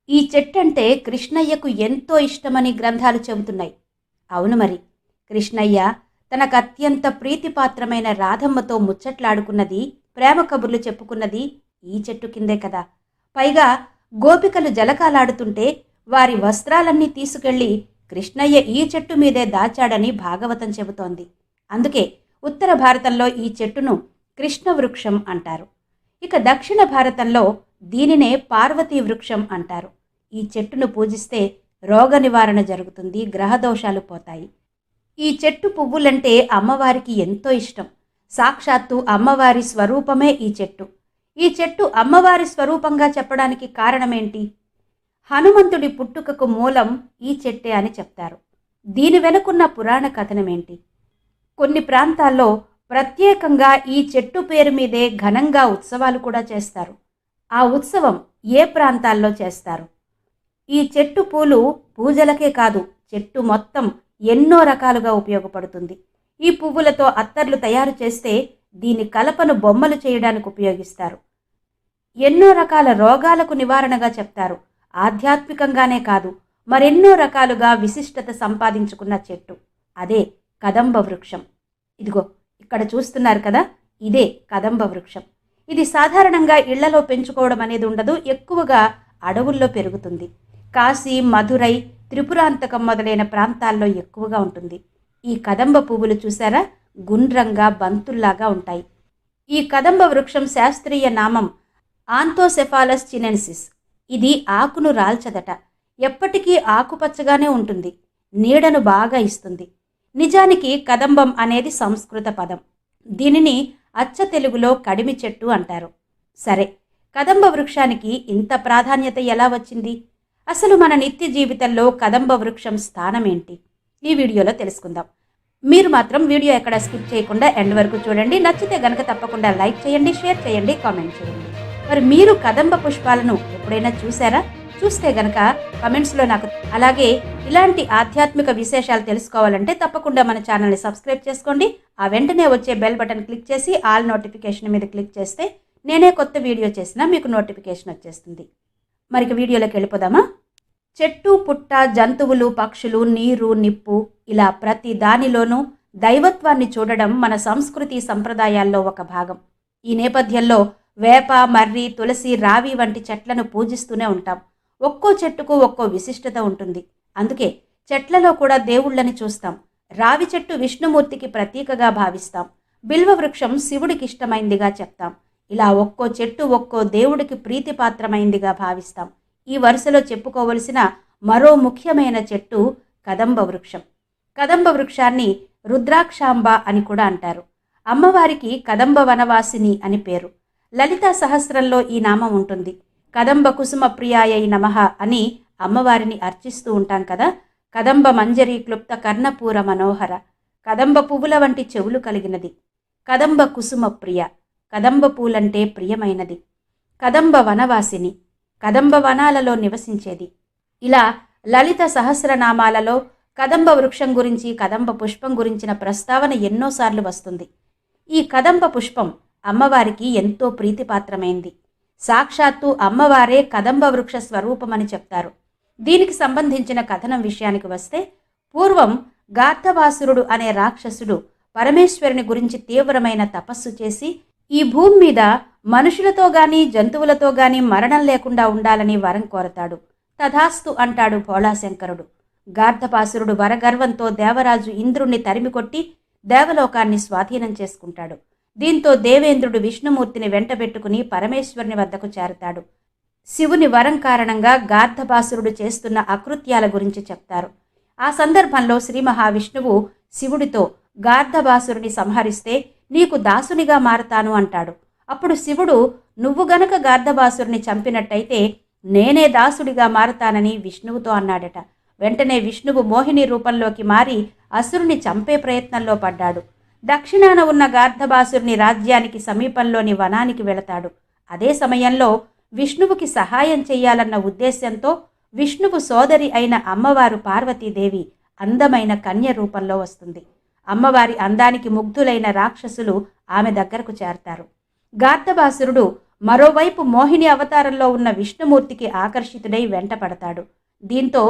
ఈ చెట్టంటే కృష్ణయ్యకు ఎంతో ఇష్టమని గ్రంథాలు చెబుతున్నాయి. అవును మరి. కృష్ణయ్య తనకు అత్యంత ప్రీతిపాత్రమైన రాధమ్మతో ముచ్చట్లాడుకున్నది, ప్రేమ కబుర్లు చెప్పుకున్నది ఈ చెట్టు కిందే కదా. పైగా గోపికలు జలకాలాడుతుంటే వారి వస్త్రాలన్నీ తీసుకెళ్లి కృష్ణయ్య ఈ చెట్టు మీదే దాచాడని భాగవతం చెబుతోంది. అందుకే ఉత్తర భారతంలో ఈ చెట్టును కృష్ణ వృక్షం అంటారు. ఇక దక్షిణ భారతంలో దీనినే పార్వతీ వృక్షం అంటారు. ఈ చెట్టును పూజిస్తే రోగ నివారణ జరుగుతుంది, గ్రహదోషాలు పోతాయి. ఈ చెట్టు పువ్వులంటే అమ్మవారికి ఎంతో ఇష్టం. సాక్షాత్తు అమ్మవారి స్వరూపమే ఈ చెట్టు. ఈ చెట్టు అమ్మవారి స్వరూపంగా చెప్పడానికి కారణమేంటి? హనుమంతుడి పుట్టుకకు మూలం ఈ చెట్టే అని చెప్తారు. దీని వెనుకున్న పురాణ కథనమేంటి? కొన్ని ప్రాంతాల్లో ప్రత్యేకంగా ఈ చెట్టు పేరు మీదే ఘనంగా ఉత్సవాలు కూడా చేస్తారు. ఆ ఉత్సవం ఏ ప్రాంతాల్లో చేస్తారు? ఈ చెట్టు పూలు పూజలకే కాదు, చెట్టు మొత్తం ఎన్నో రకాలుగా ఉపయోగపడుతుంది. ఈ పువ్వులతో అత్తర్లు తయారు చేస్తే దీని కలపను బొమ్మలు చేయడానికి ఉపయోగిస్తారు. ఎన్నో రకాల రోగాలకు నివారణగా చెప్తారు. ఆధ్యాత్మికంగానే కాదు, మరెన్నో రకాలుగా విశిష్టత సంపాదించుకున్న చెట్టు అదే కదంబ వృక్షం. ఇదిగో ఇక్కడ చూస్తున్నారు కదా, ఇదే కదంబ వృక్షం. ఇది సాధారణంగా ఇళ్లలో పెంచుకోవడం అనేది ఉండదు, ఎక్కువగా అడవుల్లో పెరుగుతుంది. కాశీ, మధురై, త్రిపురాంతకం మొదలైన ప్రాంతాల్లో ఎక్కువగా ఉంటుంది. ఈ కదంబ పువ్వులు చూసారా, గుండ్రంగా బంతుల్లాగా ఉంటాయి. ఈ కదంబ వృక్షం శాస్త్రీయ నామం ఆంథోసెఫాలస్ చినెన్సిస్. ఇది ఆకును రాల్చదట, ఎప్పటికీ ఆకుపచ్చగానే ఉంటుంది, నీడను బాగా ఇస్తుంది. నిజానికి కదంబం అనేది సంస్కృత పదం. దీనిని అచ్చ తెలుగులో కడిమి చెట్టు అంటారు. సరే, కదంబ వృక్షానికి ఇంత ప్రాధాన్యత ఎలా వచ్చింది? అసలు మన నిత్య జీవితంలో కదంబ వృక్షం స్థానం ఏంటి? ఈ వీడియోలో తెలుసుకుందాం. మీరు మాత్రం వీడియో ఎక్కడ స్కిప్ చేయకుండా ఎండ్ వరకు చూడండి. నచ్చితే గనక తప్పకుండా లైక్ చేయండి, షేర్ చేయండి, కామెంట్ చేయండి. మరి మీరు కదంబ పుష్పాలను ఎప్పుడైనా చూసారా? చూస్తే గనక కమెంట్స్లో నాకు. అలాగే ఇలాంటి ఆధ్యాత్మిక విశేషాలు తెలుసుకోవాలంటే తప్పకుండా మన ఛానల్ని సబ్స్క్రైబ్ చేసుకోండి. ఆ వెంటనే వచ్చే బెల్ బటన్ క్లిక్ చేసి ఆల్ నోటిఫికేషన్ మీద క్లిక్ చేస్తే నేనే కొత్త వీడియో చేసినా మీకు నోటిఫికేషన్ వచ్చేస్తుంది. మరి వీడియోలోకి వెళ్ళిపోదామా? చెట్టు, పుట్ట, జంతువులు, పక్షులు, నీరు, నిప్పు, ఇలా ప్రతి దానిలోనూ దైవత్వాన్ని చూడడం మన సంస్కృతి సంప్రదాయాల్లో ఒక భాగం. ఈ నేపథ్యంలో వేప, మర్రి, తులసి, రావి వంటి చెట్లను పూజిస్తూనే ఉంటాం. ఒక్కో చెట్టుకు ఒక్కో విశిష్టత ఉంటుంది. అందుకే చెట్లలో కూడా దేవుళ్ళని చూస్తాం. రావి చెట్టు విష్ణుమూర్తికి ప్రతీకగా భావిస్తాం. బిల్వ వృక్షం శివుడికి ఇష్టమైందిగా చెప్తాం. ఇలా ఒక్కో చెట్టు ఒక్కో దేవుడికి ప్రీతిపాత్రమైందిగా భావిస్తాం. ఈ వరుసలో చెప్పుకోవలసిన మరో ముఖ్యమైన చెట్టు కదంబ వృక్షం. కదంబ వృక్షాన్ని రుద్రాక్షాంబ అని కూడా అంటారు. అమ్మవారికి కదంబ వనవాసిని అని పేరు. లలితా సహస్రంలో ఈ నామం ఉంటుంది. కదంబ కుసుమ ప్రియాయై నమః అని అమ్మవారిని అర్చిస్తూ ఉంటాం కదా. కదంబ మంజరి క్లుప్త కర్ణపూర మనోహర, కదంబ పువ్వుల వంటి చెవులు కలిగినది. కదంబ కుసుమ ప్రియ, కదంబ పూలంటే ప్రియమైనది. కదంబ వనవాసిని, కదంబ వనాలలో నివసించేది. ఇలా లలిత సహస్రనామాలలో కదంబ వృక్షం గురించి, కదంబ పుష్పం గురించిన ప్రస్తావన ఎన్నోసార్లు వస్తుంది. ఈ కదంబ పుష్పం అమ్మవారికి ఎంతో ప్రీతిపాత్రమైంది. సాక్షాత్తు అమ్మవారే కదంబ వృక్ష స్వరూపమని చెప్తారు. దీనికి సంబంధించిన కథనం విషయానికి వస్తే, పూర్వం గార్ధవాసురుడు అనే రాక్షసుడు పరమేశ్వరుని గురించి తీవ్రమైన తపస్సు చేసి ఈ భూమి మీద మనుషులతో గాని జంతువులతో గాని మరణం లేకుండా ఉండాలని వరం కోరతాడు. తథాస్తు అంటాడు భోళాశంకరుడు. గార్ధపాసురుడు వరగర్వంతో దేవరాజు ఇంద్రుణ్ణి తరిమికొట్టి దేవలోకాన్ని స్వాధీనం చేసుకుంటాడు. దీంతో దేవేంద్రుడు విష్ణుమూర్తిని వెంటబెట్టుకుని పరమేశ్వరుని వద్దకు చేరతాడు. శివుని వరం కారణంగా గార్ధపాసురుడు చేస్తున్న అకృత్యాల గురించి చెప్తారు. ఆ సందర్భంలో శ్రీ మహావిష్ణువు శివుడితో గార్ధపాసురుని సంహరిస్తే నీకు దాసునిగా మారతాను అంటాడు. అప్పుడు శివుడు, నువ్వు గనక గార్ధపాసురుని చంపినట్టయితే నేనే దాసుడిగా మారతానని విష్ణువుతో అన్నాడట. వెంటనే విష్ణువు మోహిని రూపంలోకి మారి అసురుని చంపే ప్రయత్నంలో పడ్డాడు. దక్షిణాన ఉన్న గార్ధపాసురుని రాజ్యానికి సమీపంలోని వనానికి వెళతాడు. అదే సమయంలో విష్ణువుకి సహాయం చెయ్యాలన్న ఉద్దేశ్యంతో విష్ణువు సోదరి అయిన అమ్మవారు పార్వతీదేవి అందమైన కన్య రూపంలో వస్తుంది. అమ్మవారి అందానికి ముగ్ధులైన రాక్షసులు ఆమె దగ్గరకు చేరతారు. గార్ధపాసురుడు మరోవైపు మోహిని అవతారంలో ఉన్న విష్ణుమూర్తికి ఆకర్షితుడై వెంట పడతాడు. దీంతో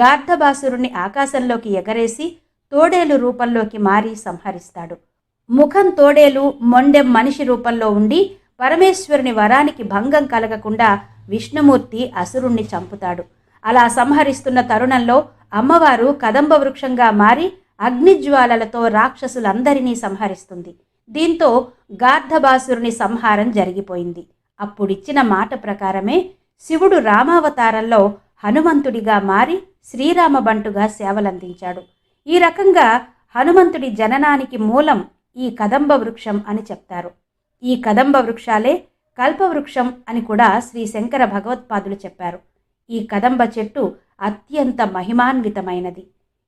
గార్ధబాసురుణ్ణి ఆకాశంలోకి ఎగరేసి తోడేలు రూపంలోకి మారి సంహరిస్తాడు. ముఖం తోడేలు, మొండెం మనిషి రూపంలో ఉండి పరమేశ్వరుని వరానికి భంగం కలగకుండా విష్ణుమూర్తి అసురుణ్ణి చంపుతాడు. అలా సంహరిస్తున్న తరుణంలో అమ్మవారు కదంబ వృక్షంగా మారి అగ్నిజ్వాలలతో రాక్షసులందరినీ సంహరిస్తుంది. దీంతో గార్ధబాసురుని సంహారం జరిగిపోయింది. అప్పుడిచ్చిన మాట ప్రకారమే శివుడు రామావతారంలో హనుమంతుడిగా మారి శ్రీరామ బంటుగా సేవలందించాడు. ఈ రకంగా హనుమంతుడి జననానికి మూలం ఈ కదంబ వృక్షం అని చెప్తారు. ఈ కదంబ వృక్షాలే కల్పవృక్షం అని కూడా శ్రీ శంకర భగవత్పాదులు చెప్పారు. ఈ కదంబ చెట్టు అత్యంత మహిమాన్వితమైనది.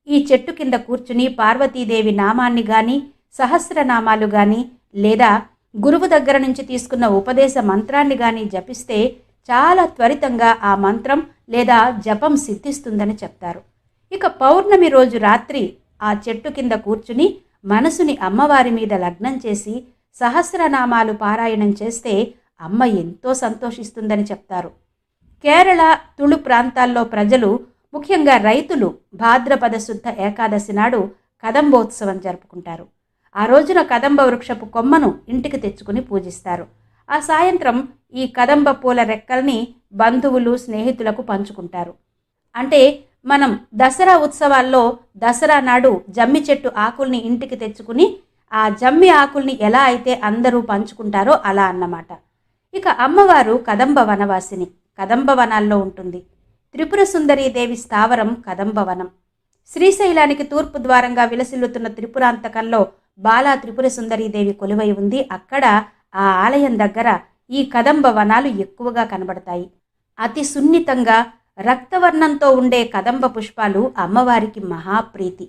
ఈ చెట్టు కింద కూర్చుని పార్వతీదేవి నామాన్ని గాని, సహస్రనామాలు గాని, లేదా గురువు దగ్గర నుంచి తీసుకున్న ఉపదేశ మంత్రాన్ని గాని జపిస్తే చాలా త్వరితంగా ఆ మంత్రం లేదా జపం సిద్ధిస్తుందని చెప్తారు. ఇక పౌర్ణమి రోజు రాత్రి ఆ చెట్టు కింద కూర్చుని మనసుని అమ్మవారి మీద లగ్నం చేసి సహస్రనామాలు పారాయణం చేస్తే అమ్మ ఎంతో సంతోషిస్తుందని చెప్తారు. కేరళ, తుళు ప్రాంతాల్లో ప్రజలు, ముఖ్యంగా రైతులు భాద్రపద శుద్ధ ఏకాదశి నాడు కదంబోత్సవం జరుపుకుంటారు. ఆ రోజున కదంబ వృక్షపు కొమ్మను ఇంటికి తెచ్చుకుని పూజిస్తారు. ఆ సాయంత్రం ఈ కదంబ పూల రెక్కల్ని బంధువులు, స్నేహితులకు పంచుకుంటారు. అంటే మనం దసరా ఉత్సవాల్లో దసరా నాడు జమ్మి చెట్టు ఆకుల్ని ఇంటికి తెచ్చుకుని ఆ జమ్మి ఆకుల్ని ఎలా అయితే అందరూ పంచుకుంటారో అలా అన్నమాట. ఇక అమ్మవారు కదంబ వనవాసిని, కదంబ వనాల్లో ఉంటుంది. త్రిపుర సుందరీదేవి స్థావరం కదంబవనం. శ్రీశైలానికి తూర్పు ద్వారంగా విలసిల్లుతున్న త్రిపురాంతకంలో బాలా త్రిపుర సుందరీదేవి కొలువై ఉంది. అక్కడ ఆ ఆలయం దగ్గర ఈ కదంబ వనాలు ఎక్కువగా కనబడతాయి. అతి సున్నితంగా రక్తవర్ణంతో ఉండే కదంబ పుష్పాలు అమ్మవారికి మహాప్రీతి.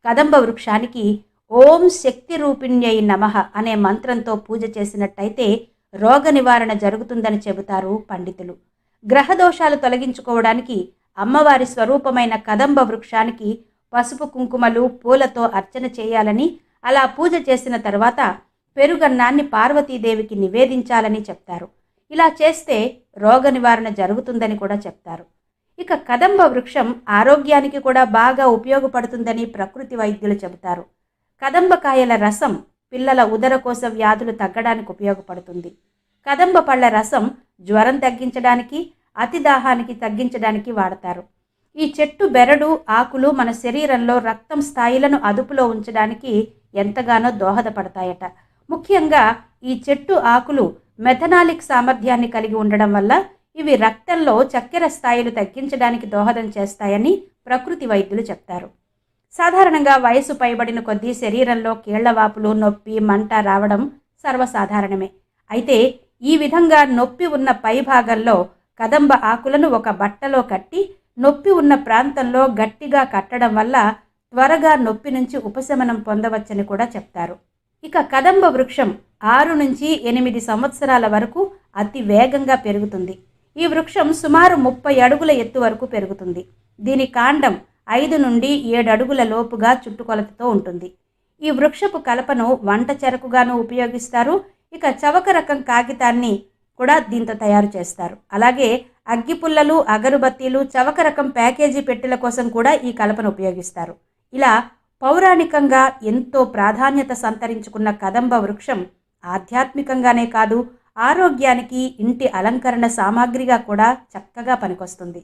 కదంబ వృక్షానికి ఓం శక్తి రూపిణ్యై నమః అనే మంత్రంతో పూజ చేసినట్టయితే రోగ నివారణ జరుగుతుందని చెబుతారు పండితులు. గ్రహదోషాలు తొలగించుకోవడానికి అమ్మవారి స్వరూపమైన కదంబ వృక్షానికి పసుపు కుంకుమలు, పూలతో అర్చన చేయాలని, అలా పూజ చేసిన తర్వాత పెరుగన్నాన్ని పార్వతీదేవికి నివేదించాలని చెప్తారు. ఇలా చేస్తే రోగ నివారణ జరుగుతుందని కూడా చెప్తారు. ఇక కదంబ వృక్షం ఆరోగ్యానికి కూడా బాగా ఉపయోగపడుతుందని ప్రకృతి వైద్యులు చెబుతారు. కదంబకాయల రసం పిల్లల ఉదరకోశ వ్యాధులు తగ్గడానికి ఉపయోగపడుతుంది. కదంబ పళ్ళ రసం జ్వరం తగ్గించడానికి, అతిదాహానికి తగ్గించడానికి వాడతారు. ఈ చెట్టు బెరడు, ఆకులు మన శరీరంలో రక్తం స్థాయిలను అదుపులో ఉంచడానికి ఎంతగానో దోహదపడతాయట. ముఖ్యంగా ఈ చెట్టు ఆకులు మెథనాలిక్ సామర్థ్యాన్ని కలిగి ఉండడం వల్ల ఇవి రక్తంలో చక్కెర స్థాయిలు తగ్గించడానికి దోహదం చేస్తాయని ప్రకృతి వైద్యులు చెప్తారు. సాధారణంగా వయసు పైబడిన కొద్దీ శరీరంలో కీళ్లవాపులు, నొప్పి, మంట రావడం సర్వసాధారణమే. అయితే ఈ విధంగా నొప్పి ఉన్న పై భాగంలో కదంబ ఆకులను ఒక బట్టలో కట్టి నొప్పి ఉన్న ప్రాంతంలో గట్టిగా కట్టడం వల్ల త్వరగా నొప్పి నుంచి ఉపశమనం పొందవచ్చని కూడా చెప్తారు. ఇక కదంబ వృక్షం 6 నుంచి 8 సంవత్సరాల వరకు అతి వేగంగా పెరుగుతుంది. ఈ వృక్షం సుమారు 30 అడుగుల ఎత్తు వరకు పెరుగుతుంది. దీని కాండం 5 నుండి 7 అడుగుల లోపుగా చుట్టుకొలతతో ఉంటుంది. ఈ వృక్షపు కలపను వంట చెరకుగాను ఉపయోగిస్తారు. ఇక చవక రకం కాగితాన్ని కూడా దీంతో తయారు చేస్తారు. అలాగే అగ్గిపుల్లలు, అగరుబత్తీలు, చవక రకం ప్యాకేజీ పెట్టెల కోసం కూడా ఈ కలపను ఉపయోగిస్తారు. ఇలా పౌరాణికంగా ఎంతో ప్రాధాన్యత సంతరించుకున్న కదంబ వృక్షం ఆధ్యాత్మికంగానే కాదు, ఆరోగ్యానికి, ఇంటి అలంకరణ సామాగ్రిగా కూడా చక్కగా పనికొస్తుంది.